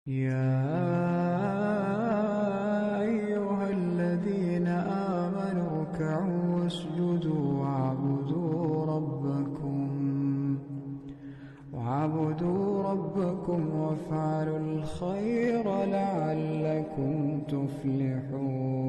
يا أيها الذين آمنوا اركعوا واسجدوا واعبدوا ربكم وافعلوا الخير لعلكم تفلحون.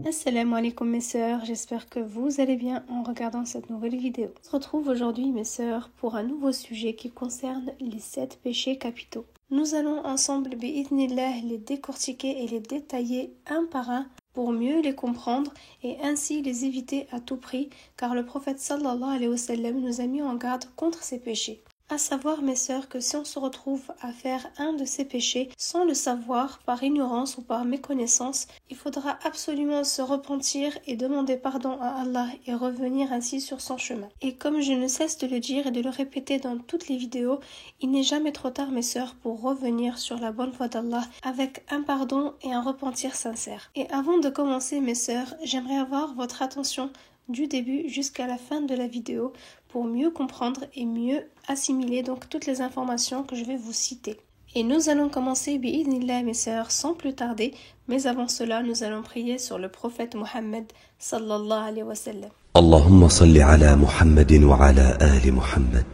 Assalamu alaikum mes sœurs, j'espère que vous allez bien en regardant cette nouvelle vidéo. On se retrouve aujourd'hui mes sœurs pour un nouveau sujet qui concerne les 7 péchés capitaux. Nous allons ensemble bi'idhnillah les décortiquer et les détailler un par un pour mieux les comprendre et ainsi les éviter à tout prix car le prophète sallallahu alayhi wa sallam nous a mis en garde contre ces péchés. À savoir mes sœurs que si on se retrouve à faire un de ces péchés sans le savoir, par ignorance ou par méconnaissance, il faudra absolument se repentir et demander pardon à Allah et revenir ainsi sur son chemin. Et comme je ne cesse de le dire et de le répéter dans toutes les vidéos, il n'est jamais trop tard mes sœurs pour revenir sur la bonne voie d'Allah avec un pardon et un repentir sincère. Et avant de commencer mes sœurs, j'aimerais avoir votre attention du début jusqu'à la fin de la vidéo pour mieux comprendre et mieux assimiler donc toutes les informations que je vais vous citer. Et nous allons commencer bi'idhnillah mes sœurs sans plus tarder, mais avant cela nous allons prier sur le prophète Mohammed sallallahu alayhi wa sallam. اللهم صل على محمد وعلى آل محمد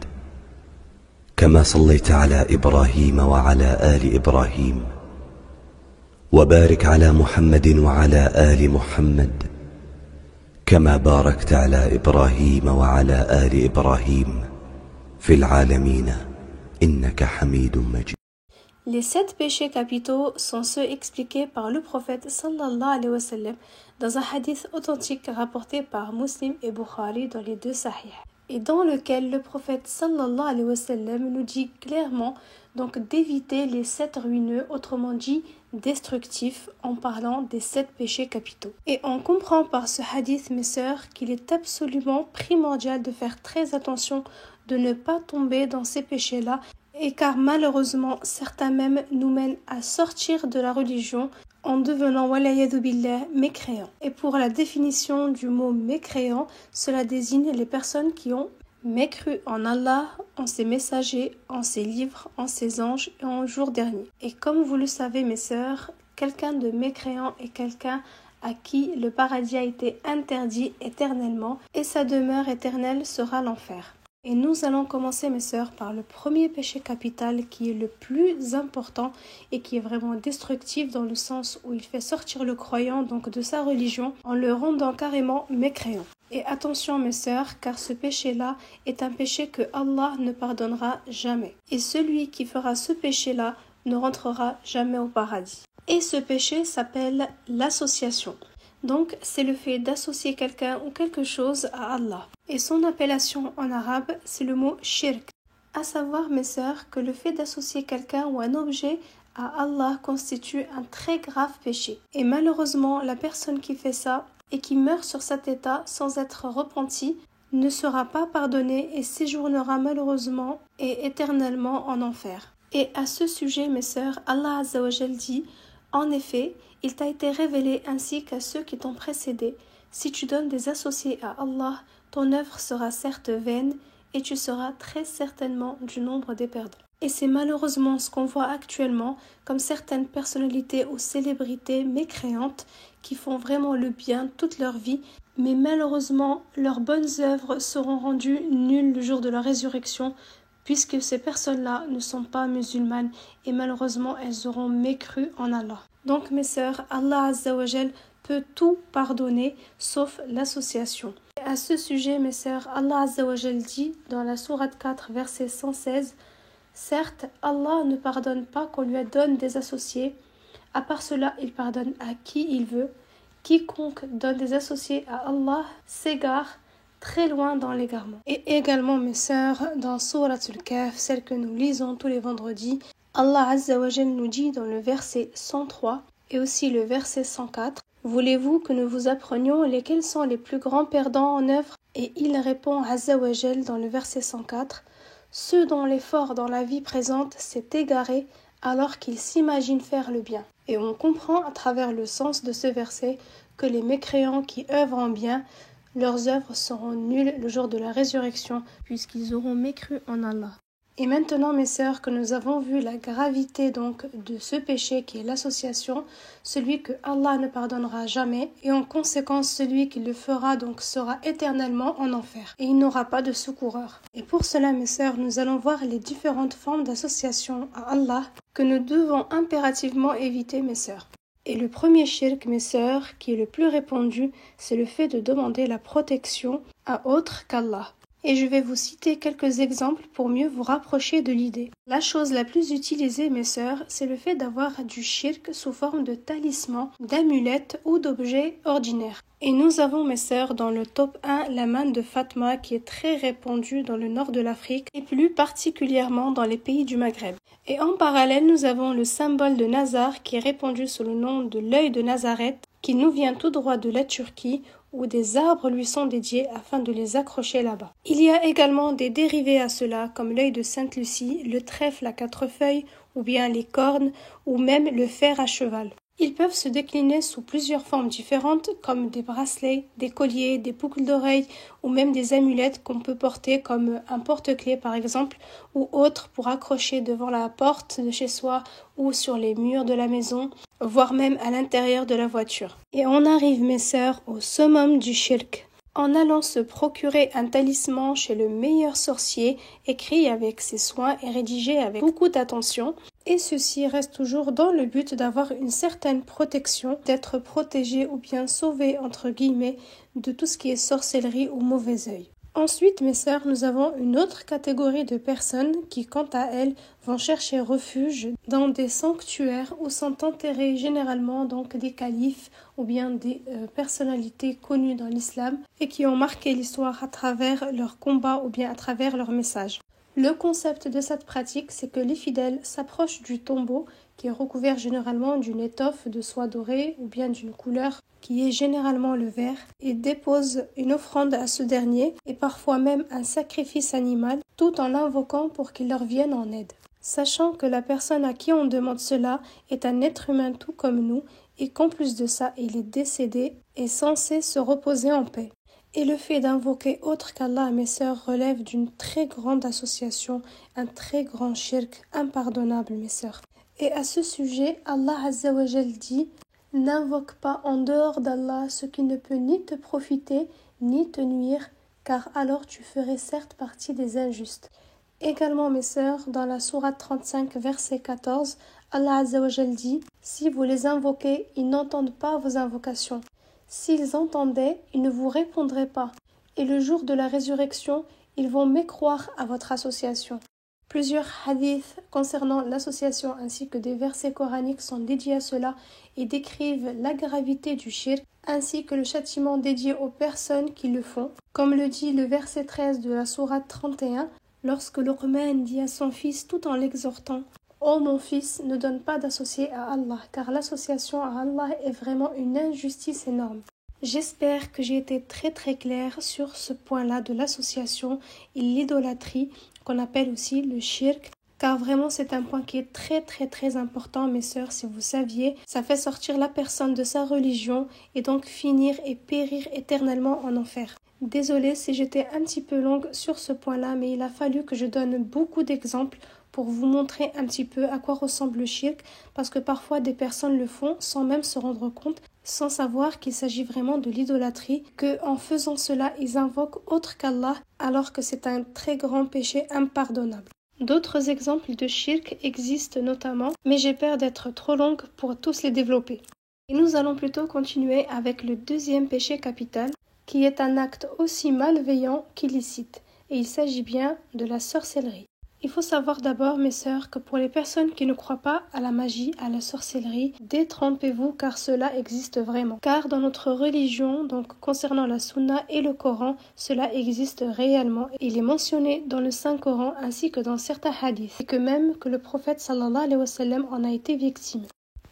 كما صليت على إبراهيم وعلى آل إبراهيم وبارك على محمد وعلى آل محمد كما باركت على إبراهيم وعلى آل إبراهيم في العالمين إنك حميد مجيد. Les 7 péchés capitaux sont ceux expliqués par le prophète sallallahu alayhi wa sallam dans un hadith authentique rapporté par Muslim et Bukhari dans les deux sahih, et dans lequel le prophète sallallahu alayhi wa sallam nous dit clairement donc d'éviter les 7 ruineux, autrement dit destructifs, en parlant des 7 péchés capitaux. Et on comprend par ce hadith mes sœurs qu'il est absolument primordial de faire très attention de ne pas tomber dans ces péchés-là, et car malheureusement certains même nous mènent à sortir de la religion en devenant walayadu billah mécréants. Et pour la définition du mot mécréant, cela désigne les personnes qui ont mécru en Allah, en ses messagers, en ses livres, en ses anges et en jour dernier. Et comme vous le savez mes sœurs, quelqu'un de mécréant est quelqu'un à qui le paradis a été interdit éternellement et sa demeure éternelle sera l'enfer. Et nous allons commencer mes sœurs par le premier péché capital qui est le plus important et qui est vraiment destructif dans le sens où il fait sortir le croyant donc de sa religion en le rendant carrément mécréant. Et attention mes sœurs, car ce péché-là est un péché que Allah ne pardonnera jamais. Et celui qui fera ce péché-là ne rentrera jamais au paradis. Et ce péché s'appelle l'association. Donc c'est le fait d'associer quelqu'un ou quelque chose à Allah. Et son appellation en arabe, c'est le mot shirk. À savoir mes sœurs que le fait d'associer quelqu'un ou un objet à Allah constitue un très grave péché. Et malheureusement, la personne qui fait ça et qui meurt sur cet état sans être repenti ne sera pas pardonnée et séjournera malheureusement et éternellement en enfer. Et à ce sujet mes sœurs, Allah Azza wa Jal dit: en effet, il t'a été révélé ainsi qu'à ceux qui t'ont précédé, si tu donnes des associés à Allah, ton œuvre sera certes vaine et tu seras très certainement du nombre des perdants. Et c'est malheureusement ce qu'on voit actuellement, comme certaines personnalités ou célébrités mécréantes qui font vraiment le bien toute leur vie, mais malheureusement leurs bonnes œuvres seront rendues nulles le jour de la résurrection, puisque ces personnes-là ne sont pas musulmanes et malheureusement elles auront mécru en Allah. Donc mes sœurs, Allah Azza wa Jal peut tout pardonner sauf l'association. Et à ce sujet mes sœurs, Allah Azza wa Jal dit dans la sourate 4 verset 116: certes Allah ne pardonne pas qu'on lui donne des associés, à part cela il pardonne à qui il veut. Quiconque donne des associés à Allah s'égare très loin dans l'égarement. Et également mes sœurs, dans Souratul Kahf, celle que nous lisons tous les vendredis, Allah Azza wa Jal nous dit dans le verset 103 et aussi le verset 104: voulez-vous que nous vous apprenions lesquels sont les plus grands perdants en œuvre? Et il répond Azza wa Jal dans le verset 104: ceux dont l'effort dans la vie présente s'est égaré alors qu'ils s'imaginent faire le bien. Et on comprend à travers le sens de ce verset que les mécréants qui œuvrent en bien, leurs œuvres seront nulles le jour de la résurrection puisqu'ils auront mécru en Allah. Et maintenant, mes sœurs, que nous avons vu la gravité donc de ce péché qui est l'association, celui que Allah ne pardonnera jamais, et en conséquence celui qui le fera donc sera éternellement en enfer, et il n'aura pas de secoureur. Et pour cela, mes sœurs, nous allons voir les différentes formes d'association à Allah que nous devons impérativement éviter, mes sœurs. Et le premier shirk, mes sœurs, qui est le plus répandu, c'est le fait de demander la protection à autre qu'Allah. Et je vais vous citer quelques exemples pour mieux vous rapprocher de l'idée. La chose la plus utilisée, mes sœurs, c'est le fait d'avoir du shirk sous forme de talisman, d'amulettes ou d'objets ordinaires. Et nous avons, mes sœurs, dans le top 1, la manne de Fatma qui est très répandue dans le nord de l'Afrique et plus particulièrement dans les pays du Maghreb. Et en parallèle, nous avons le symbole de Nazar qui est répandu sous le nom de l'œil de Nazareth qui nous vient tout droit de la Turquie où des arbres lui sont dédiés afin de les accrocher là-bas. Il y a également des dérivés à cela comme l'œil de Sainte Lucie, le trèfle à 4 feuilles ou bien les cornes ou même le fer à cheval. Ils peuvent se décliner sous plusieurs formes différentes comme des bracelets, des colliers, des boucles d'oreilles ou même des amulettes qu'on peut porter comme un porte-clés par exemple ou autre pour accrocher devant la porte de chez soi ou sur les murs de la maison, voire même à l'intérieur de la voiture. Et on arrive, mes sœurs, au summum du shirk. En allant se procurer un talisman chez le meilleur sorcier, écrit avec ses soins et rédigé avec beaucoup d'attention, et ceci reste toujours dans le but d'avoir une certaine protection, d'être protégé ou bien sauvé entre guillemets de tout ce qui est sorcellerie ou mauvais œil. Ensuite, mes sœurs, nous avons une autre catégorie de personnes qui, quant à elles, vont chercher refuge dans des sanctuaires où sont enterrés généralement donc des califes ou bien des personnalités connues dans l'islam et qui ont marqué l'histoire à travers leurs combats ou bien à travers leurs messages. Le concept de cette pratique, c'est que les fidèles s'approchent du tombeau qui est recouvert généralement d'une étoffe de soie dorée ou bien d'une couleur qui est généralement le vert, et déposent une offrande à ce dernier et parfois même un sacrifice animal, tout en l'invoquant pour qu'il leur vienne en aide. Sachant que la personne à qui on demande cela est un être humain tout comme nous et qu'en plus de ça, il est décédé et censé se reposer en paix. Et le fait d'invoquer autre qu'Allah, mes sœurs, relève d'une très grande association, un très grand shirk impardonnable, mes sœurs. Et à ce sujet, Allah Azza wa Jal dit « N'invoque pas en dehors d'Allah ce qui ne peut ni te profiter, ni te nuire, car alors tu ferais certes partie des injustes. » Également, mes sœurs, dans la sourate 35, verset 14, Allah Azza wa Jal dit « Si vous les invoquez, ils n'entendent pas vos invocations. S'ils entendaient, ils ne vous répondraient pas. Et le jour de la résurrection, ils vont mécroire à votre association. » Plusieurs hadiths concernant l'association ainsi que des versets coraniques sont dédiés à cela et décrivent la gravité du shirk ainsi que le châtiment dédié aux personnes qui le font. Comme le dit le verset 13 de la sourate 31, lorsque Luqman dit à son fils tout en l'exhortant « Ô mon fils, ne donne pas d'associé à Allah, car l'association à Allah est vraiment une injustice énorme. » J'espère que j'ai été très claire sur ce point-là de l'association et l'idolâtrie qu'on appelle aussi le shirk, car vraiment c'est un point qui est très important, mes sœurs, si vous saviez, ça fait sortir la personne de sa religion et donc finir et périr éternellement en enfer. Désolée si j'étais un petit peu longue sur ce point-là, mais il a fallu que je donne beaucoup d'exemples pour vous montrer un petit peu à quoi ressemble le shirk, parce que parfois des personnes le font sans même se rendre compte, sans savoir qu'il s'agit vraiment de l'idolâtrie, qu'en faisant cela, ils invoquent autre qu'Allah, alors que c'est un très grand péché impardonnable. D'autres exemples de shirk existent notamment, mais j'ai peur d'être trop longue pour tous les développer. Et nous allons plutôt continuer avec le deuxième péché capital, qui est un acte aussi malveillant qu'illicite, et il s'agit bien de la sorcellerie. Il faut savoir d'abord, mes sœurs, que pour les personnes qui ne croient pas à la magie, à la sorcellerie, détrompez-vous car cela existe vraiment. Car dans notre religion, donc concernant la Sunna et le Coran, cela existe réellement. Il est mentionné dans le Saint-Coran ainsi que dans certains hadiths, et que même que le prophète sallallahu alayhi wa sallam en a été victime.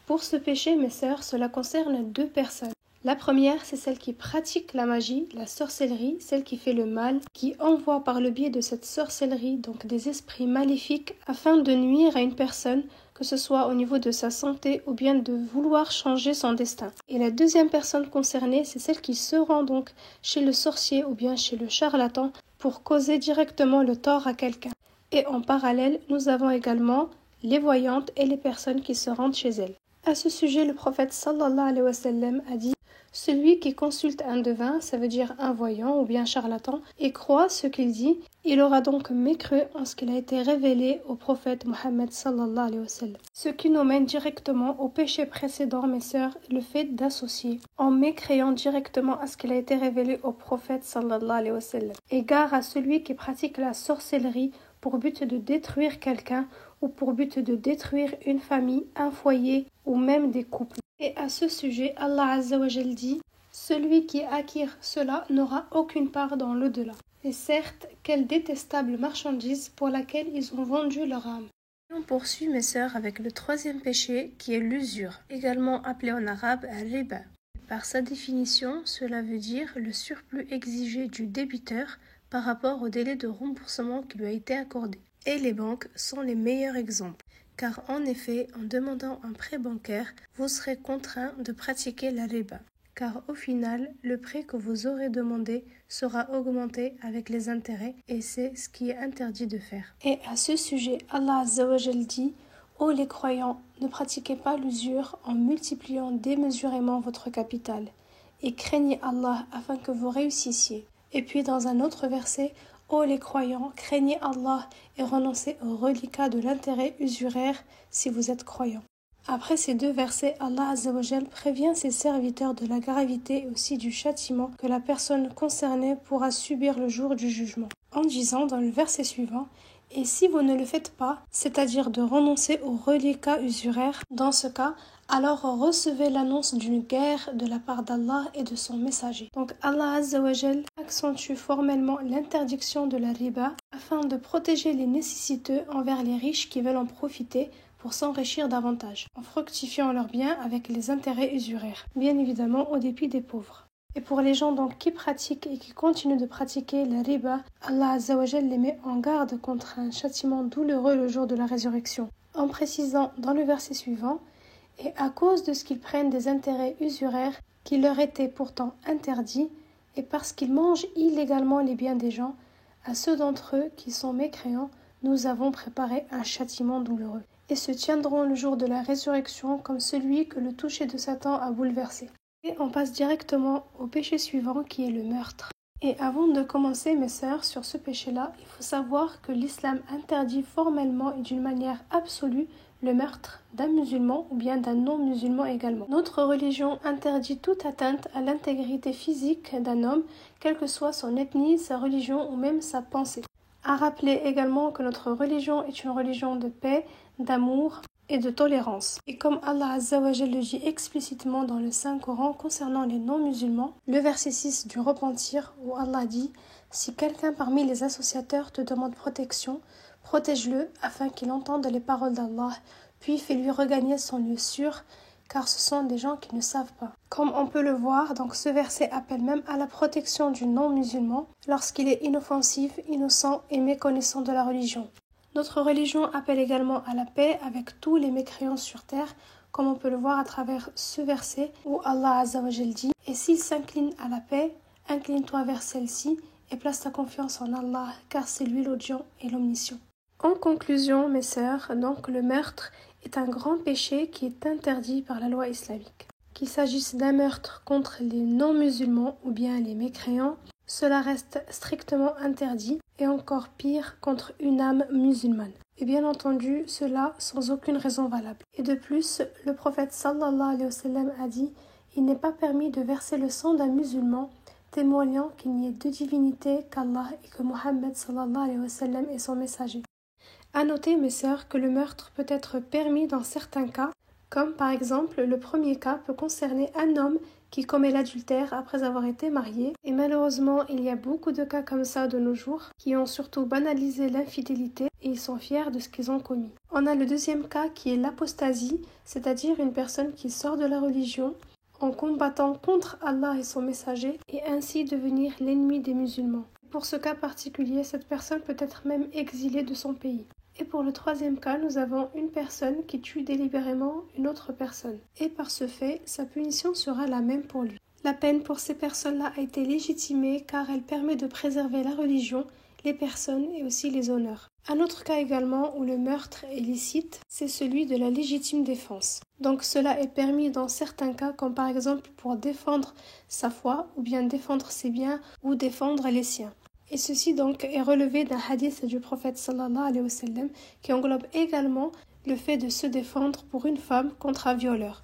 Pour ce péché, mes sœurs, cela concerne deux personnes. La première, c'est celle qui pratique la magie, la sorcellerie, celle qui fait le mal, qui envoie par le biais de cette sorcellerie donc des esprits maléfiques afin de nuire à une personne, que ce soit au niveau de sa santé ou bien de vouloir changer son destin. Et la deuxième personne concernée, c'est celle qui se rend donc chez le sorcier ou bien chez le charlatan pour causer directement le tort à quelqu'un. Et en parallèle, nous avons également les voyantes et les personnes qui se rendent chez elles. À ce sujet, le prophète sallallahu alayhi wa sallam a dit: celui qui consulte un devin, ça veut dire un voyant ou bien charlatan, et croit ce qu'il dit, il aura donc mécru en ce qu'il a été révélé au prophète Mohammed sallallahu alayhi wa sallam. Ce qui nous mène directement au péché précédent, mes sœurs, le fait d'associer, en mécréant directement à ce qu'il a été révélé au prophète sallallahu alayhi wa sallam. Égard à celui qui pratique la sorcellerie pour but de détruire quelqu'un ou pour but de détruire une famille, un foyer ou même des couples. Et à ce sujet, Allah Azza wa Jal dit: celui qui acquiert cela n'aura aucune part dans l'au-delà. Et certes, quelle détestable marchandise pour laquelle ils ont vendu leur âme. Et on poursuit, mes sœurs, avec le troisième péché qui est l'usure, également appelé en arabe riba. Par sa définition, cela veut dire le surplus exigé du débiteur par rapport au délai de remboursement qui lui a été accordé. Et les banques sont les meilleurs exemples, car en effet, en demandant un prêt bancaire, vous serez contraint de pratiquer la riba, car au final, le prêt que vous aurez demandé sera augmenté avec les intérêts, et c'est ce qui est interdit de faire. Et à ce sujet, Allah Azza wa Jal dit: ô les croyants, ne pratiquez pas l'usure en multipliant démesurément votre capital, et craignez Allah afin que vous réussissiez. Et puis dans un autre verset: ô les croyants, craignez Allah et renoncez au reliquat de l'intérêt usuraire si vous êtes croyants. Après ces deux versets, Allah Azza wa Jal prévient ses serviteurs de la gravité et aussi du châtiment que la personne concernée pourra subir le jour du jugement, en disant dans le verset suivant: et si vous ne le faites pas, c'est-à-dire de renoncer au reliquat usuraire, dans ce cas, alors recevez l'annonce d'une guerre de la part d'Allah et de son messager. Donc Allah Azza wa Jal accentue formellement l'interdiction de la riba afin de protéger les nécessiteux envers les riches qui veulent en profiter pour s'enrichir davantage, en fructifiant leurs biens avec les intérêts usuraires, bien évidemment au dépit des pauvres. Et pour les gens donc qui pratiquent et qui continuent de pratiquer la riba, Allah Azza wa Jal les met en garde contre un châtiment douloureux le jour de la résurrection, en précisant dans le verset suivant: et à cause de ce qu'ils prennent des intérêts usuraires qui leur étaient pourtant interdits, et parce qu'ils mangent illégalement les biens des gens, à ceux d'entre eux qui sont mécréants, nous avons préparé un châtiment douloureux, et se tiendront le jour de la résurrection comme celui que le toucher de Satan a bouleversé. Et on passe directement au péché suivant qui est le meurtre. Et avant de commencer, mes sœurs, sur ce péché-là, il faut savoir que l'islam interdit formellement et d'une manière absolue le meurtre d'un musulman ou bien d'un non-musulman également. Notre religion interdit toute atteinte à l'intégrité physique d'un homme, quelle que soit son ethnie, sa religion ou même sa pensée. À rappeler également que notre religion est une religion de paix, d'amour et de tolérance. Et comme Allah Azza wa Jal le dit explicitement dans le Saint-Coran concernant les non-musulmans, le verset 6 du Repentir où Allah dit: si quelqu'un parmi les associateurs te demande protection, protège-le afin qu'il entende les paroles d'Allah, puis fais-lui regagner son lieu sûr, car ce sont des gens qui ne savent pas. Comme on peut le voir, donc ce verset appelle même à la protection du non-musulman lorsqu'il est inoffensif, innocent et méconnaissant de la religion. Notre religion appelle également à la paix avec tous les mécréants sur terre, comme on peut le voir à travers ce verset où Allah Azza wa Jal dit: et s'ils s'inclinent à la paix, incline-toi vers celle-ci et place ta confiance en Allah, car c'est lui l'audient et l'omniscient. En conclusion, mes sœurs, donc le meurtre est un grand péché qui est interdit par la loi islamique. Qu'il s'agisse d'un meurtre contre les non-musulmans ou bien les mécréants, cela reste strictement interdit, et encore pire contre une âme musulmane. Et bien entendu, cela sans aucune raison valable. Et de plus, le prophète sallallahu alayhi wa sallam a dit: il n'est pas permis de verser le sang d'un musulman, témoignant qu'il n'y ait de divinité qu'Allah et que Mohammed sallallahu alayhi wa sallam est son messager. À noter, mes sœurs, que le meurtre peut être permis dans certains cas, comme par exemple le premier cas peut concerner un homme qui commet l'adultère après avoir été marié, et malheureusement il y a beaucoup de cas comme ça de nos jours qui ont surtout banalisé l'infidélité et ils sont fiers de ce qu'ils ont commis. On a le deuxième cas qui est l'apostasie, c'est-à-dire une personne qui sort de la religion en combattant contre Allah et son messager et ainsi devenir l'ennemi des musulmans. Pour ce cas particulier, cette personne peut être même exilée de son pays. Et pour le troisième cas, nous avons une personne qui tue délibérément une autre personne. Et par ce fait, sa punition sera la même pour lui. La peine pour ces personnes-là a été légitimée car elle permet de préserver la religion, les personnes et aussi les honneurs. Un autre cas également où le meurtre est licite, c'est celui de la légitime défense. Donc cela est permis dans certains cas, comme par exemple pour défendre sa foi, ou bien défendre ses biens, ou défendre les siens. Et ceci donc est relevé d'un hadith du prophète sallallahu alayhi wa sallam, qui englobe également le fait de se défendre pour une femme contre un violeur.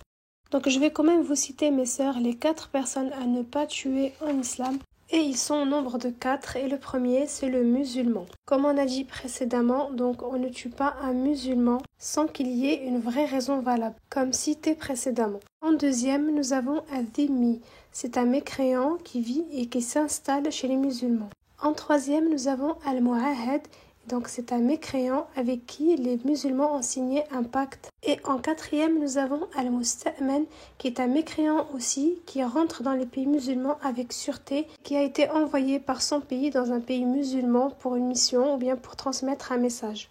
Donc je vais quand même vous citer, mes sœurs, les 4 personnes à ne pas tuer en islam. Et ils sont au nombre de 4, et le premier, c'est le musulman. Comme on a dit précédemment, donc on ne tue pas un musulman sans qu'il y ait une vraie raison valable, comme cité précédemment. En deuxième, nous avons un dhimmi, c'est un mécréant qui vit et qui s'installe chez les musulmans. En troisième, nous avons al-mu'ahad, donc c'est un mécréant avec qui les musulmans ont signé un pacte. Et en quatrième, nous avons al-musta'man, qui est un mécréant aussi, qui rentre dans les pays musulmans avec sûreté, qui a été envoyé par son pays dans un pays musulman pour une mission ou bien pour transmettre un message.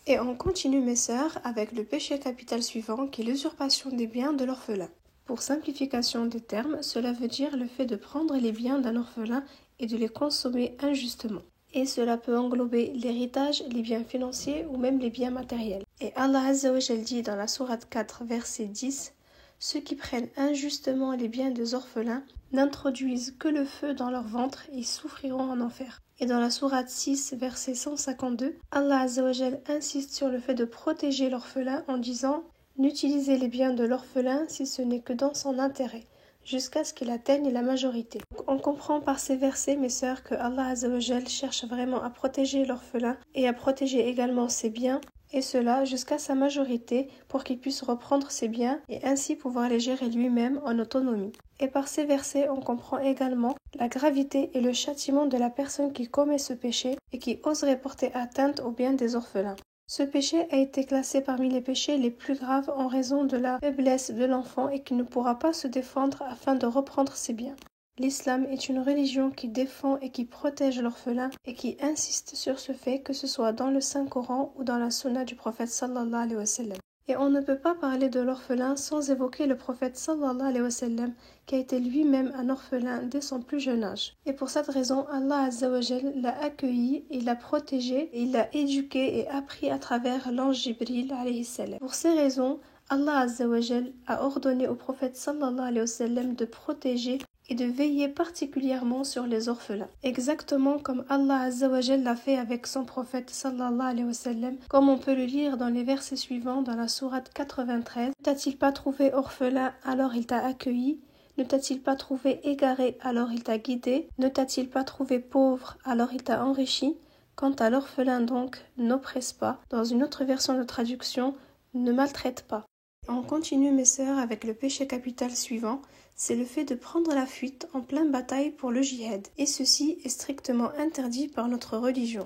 Et on continue, mes sœurs, avec le péché capital suivant, qui est l'usurpation des biens de l'orphelin. Pour simplification des termes, cela veut dire le fait de prendre les biens d'un orphelin et de les consommer injustement. Et cela peut englober l'héritage, les biens financiers ou même les biens matériels. Et Allah Azza wa Jal dit dans la sourate 4, verset 10, « Ceux qui prennent injustement les biens des orphelins n'introduisent que le feu dans leur ventre et souffriront en enfer. » Et dans la sourate 6, verset 152, Allah Azza wa Jal insiste sur le fait de protéger l'orphelin en disant « N'utilisez les biens de l'orphelin si ce n'est que dans son intérêt. » Jusqu'à ce qu'il atteigne la majorité. Donc, on comprend par ces versets, mes sœurs, que Allah Azza wa Jal cherche vraiment à protéger l'orphelin et à protéger également ses biens, et cela jusqu'à sa majorité pour qu'il puisse reprendre ses biens et ainsi pouvoir les gérer lui-même en autonomie. Et par ces versets, on comprend également la gravité et le châtiment de la personne qui commet ce péché et qui oserait porter atteinte aux biens des orphelins. Ce péché a été classé parmi les péchés les plus graves en raison de la faiblesse de l'enfant et qui ne pourra pas se défendre afin de reprendre ses biens. L'islam est une religion qui défend et qui protège l'orphelin et qui insiste sur ce fait, que ce soit dans le Saint-Coran ou dans la sunna du prophète sallallahu alayhi wa sallam. Et on ne peut pas parler de l'orphelin sans évoquer le prophète sallallahu alayhi wa sallam, qui a été lui-même un orphelin dès son plus jeune âge. Et pour cette raison, Allah Azza wa Jal l'a accueilli, il l'a protégé, et il l'a éduqué et appris à travers l'ange Jibril alayhi salam. Pour ces raisons, Allah Azza wa Jal a ordonné au prophète sallallahu alayhi wa sallam de protéger et de veiller particulièrement sur les orphelins. Exactement comme Allah Azza wa Jal l'a fait avec son prophète sallallahu alayhi wa sallam, comme on peut le lire dans les versets suivants dans la sourate 93. Ne t'a-t-il pas trouvé orphelin, alors il t'a accueilli? Ne t'a-t-il pas trouvé égaré, alors il t'a guidé? Ne t'a-t-il pas trouvé pauvre, alors il t'a enrichi? Quant à l'orphelin donc, n'oppresse pas. Dans une autre version de traduction, ne maltraite pas. On continue, mes sœurs, avec le péché capital suivant, c'est le fait de prendre la fuite en pleine bataille pour le jihad, et ceci est strictement interdit par notre religion.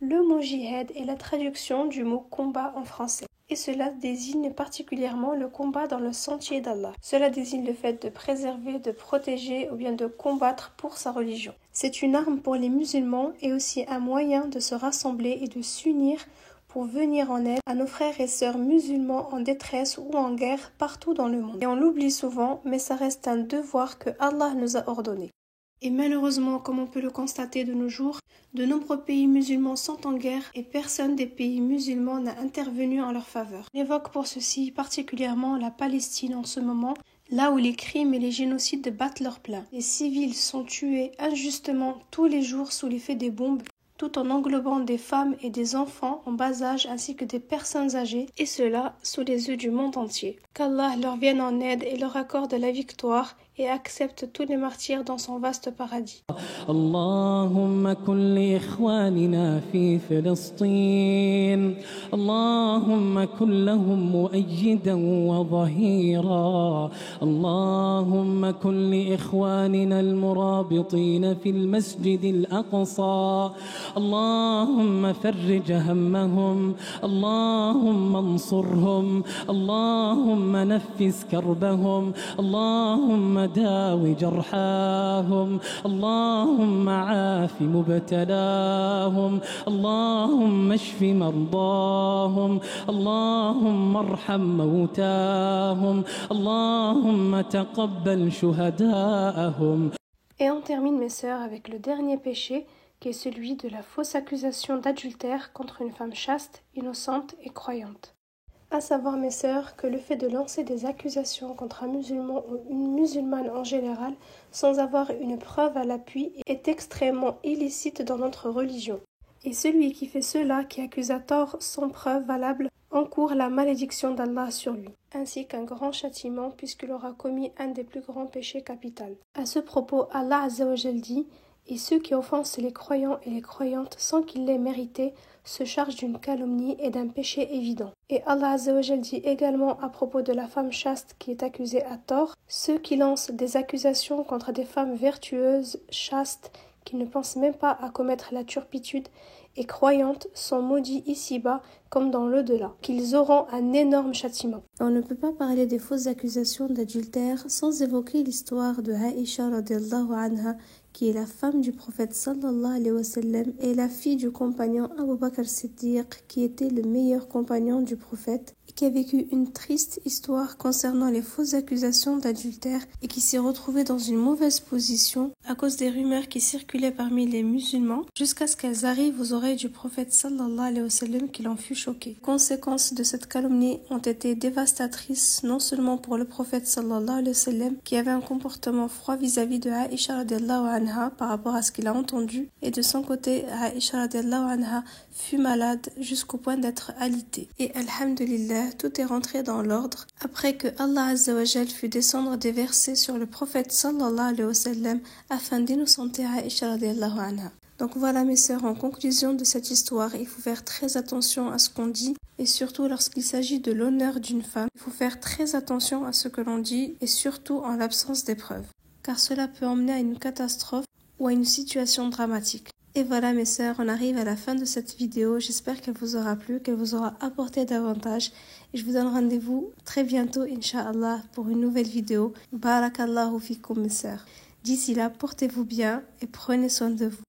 Le mot jihad est la traduction du mot combat en français, et cela désigne particulièrement le combat dans le sentier d'Allah. Cela désigne le fait de préserver, de protéger ou bien de combattre pour sa religion. C'est une arme pour les musulmans et aussi un moyen de se rassembler et de s'unir pour venir en aide à nos frères et sœurs musulmans en détresse ou en guerre partout dans le monde. Et on l'oublie souvent, mais ça reste un devoir que Allah nous a ordonné. Et malheureusement, comme on peut le constater de nos jours, de nombreux pays musulmans sont en guerre et personne des pays musulmans n'a intervenu en leur faveur. On évoque pour ceci particulièrement la Palestine en ce moment, là où les crimes et les génocides battent leur plein. Les civils sont tués injustement tous les jours sous l'effet des bombes, tout en englobant des femmes et des enfants en bas âge ainsi que des personnes âgées, et cela sous les yeux du monde entier. Qu'Allah leur vienne en aide et leur accorde la victoire et accepte tous les martyrs dans son vaste paradis. اللهم كن لإخواننا في فلسطين اللهم كن لهم مؤيدا وظهيرا اللهم كن لإخواننا المرابطين في المسجد الأقصى اللهم فرج همهم اللهم انصرهم اللهم نفس كربهم اللهم داوي جرحاهم اللهم عاف مبتلاهم اللهم اشف مرضاهم اللهم ارحم موتاهم اللهم تقبل شهداءهم. Et on termine, mes sœurs, avec le dernier péché qui est celui de la fausse accusation d'adultère contre une femme chaste, innocente et croyante. À savoir, mes sœurs, que le fait de lancer des accusations contre un musulman ou une musulmane en général, sans avoir une preuve à l'appui, est extrêmement illicite dans notre religion. Et celui qui fait cela, qui accuse à tort sans preuve valable, encourt la malédiction d'Allah sur lui, ainsi qu'un grand châtiment puisqu'il aura commis un des plus grands péchés capitals. À ce propos, Allah Azza wa Jal dit « Et ceux qui offensent les croyants et les croyantes sans qu'ils l'aient mérité se chargent d'une calomnie et d'un péché évident. » Et Allah Azza wa Jal dit également à propos de la femme chaste qui est accusée à tort « Ceux qui lancent des accusations contre des femmes vertueuses, chastes, qui ne pensent même pas à commettre la turpitude, et croyantes sont maudits ici-bas comme dans l'au-delà, qu'ils auront un énorme châtiment. » On ne peut pas parler des fausses accusations d'adultère sans évoquer l'histoire de Aïcha radiallahu anha, qui est la femme du prophète sallallahu alayhi wa sallam et la fille du compagnon Abu Bakr Siddiq, qui était le meilleur compagnon du prophète et qui a vécu une triste histoire concernant les fausses accusations d'adultère et qui s'est retrouvée dans une mauvaise position à cause des rumeurs qui circulaient parmi les musulmans jusqu'à ce qu'elles arrivent aux oreilles du prophète sallallahu alayhi wa sallam qui l'en fut choqué. Les conséquences de cette calomnie ont été dévastatrices non seulement pour le prophète sallallahu alayhi wa sallam qui avait un comportement froid vis-à-vis de Aïcha radiallahu anha par rapport à ce qu'il a entendu, et de son côté Aïcha radiallahu anha fut malade jusqu'au point d'être alitée. Et alhamdulillah, tout est rentré dans l'ordre après que Allah Azza wa Jal fut descendre des versets sur le prophète sallallahu alayhi wa sallam afin d'innocenter Aïcha radiallahu anha. Donc voilà mes sœurs, en conclusion de cette histoire, il faut faire très attention à ce qu'on dit et surtout lorsqu'il s'agit de l'honneur d'une femme, il faut faire très attention à ce que l'on dit et surtout en l'absence des preuves, car cela peut emmener à une catastrophe ou à une situation dramatique. Et voilà mes sœurs, on arrive à la fin de cette vidéo, j'espère qu'elle vous aura plu, qu'elle vous aura apporté davantage et je vous donne rendez-vous très bientôt Inch'Allah pour une nouvelle vidéo. Barakallahu fikum mes sœurs. D'ici là, portez-vous bien et prenez soin de vous.